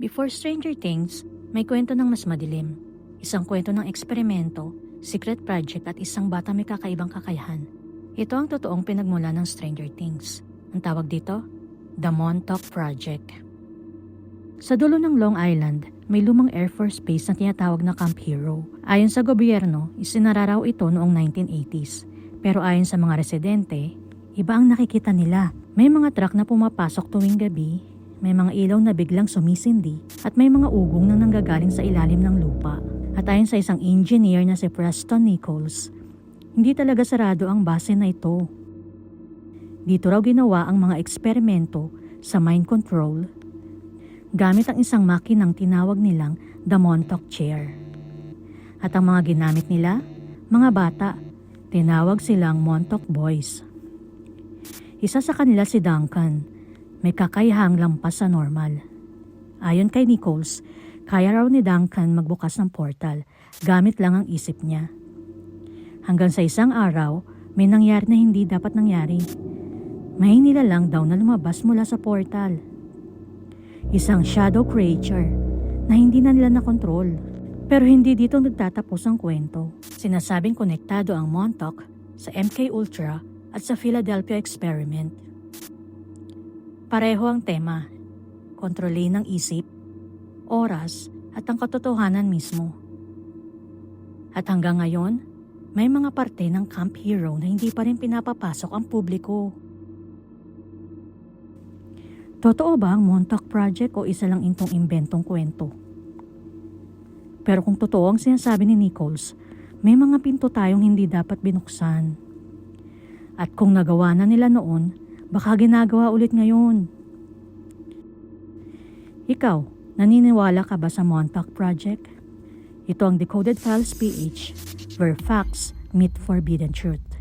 Before Stranger Things, may kwento ng mas madilim. Isang kwento ng eksperimento, secret project at isang bata may kakaibang kakayahan. Ito ang totoong pinagmula ng Stranger Things. Ang tawag dito, The Montauk Project. Sa dulo ng Long Island, may lumang Air Force Base na tinatawag na Camp Hero. Ayon sa gobyerno, isinara raw ito noong 1980s. Pero ayon sa mga residente, iba ang nakikita nila. May mga truck na pumapasok tuwing gabi, may mga ilaw na biglang sumisindi, at may mga ugong na nanggagaling sa ilalim ng lupa. At ayon sa isang engineer na si Preston Nichols, hindi talaga sarado ang base na ito. Dito raw ginawa ang mga eksperimento sa mind control gamit ang isang makinang tinawag nilang The Montauk Chair. At ang mga ginamit nila, mga bata, tinawag silang Montauk Boys. Isa sa kanila si Duncan, may kakayahang lampas sa normal. Ayon kay Nichols, kaya raw ni Duncan magbukas ng portal gamit lang ang isip niya. Hanggang sa isang araw, may nangyari na hindi dapat nangyari. May nilalang daw na lumabas mula sa portal. Isang shadow creature na hindi na nila nakontrol. Pero hindi dito nagtatapos ang kwento. Sinasabing konektado ang Montauk sa MK Ultra at sa Philadelphia Experiment. Pareho ang tema, kontrolin ng isip, oras at ang katotohanan mismo. At hanggang ngayon, may mga parte ng Camp Hero na hindi pa rin pinapapasok ang publiko. Totoo ba ang Montauk Project o isa lang itong imbentong kwento? Pero kung totoo ang sinasabi ni Nichols, may mga pinto tayong hindi dapat binuksan. At kung nagawa na nila noon, baka ginagawa ulit ngayon. Ikaw, naniniwala ka ba sa Montauk Project? Ito ang Decoded Files PH, where facts meet forbidden truth.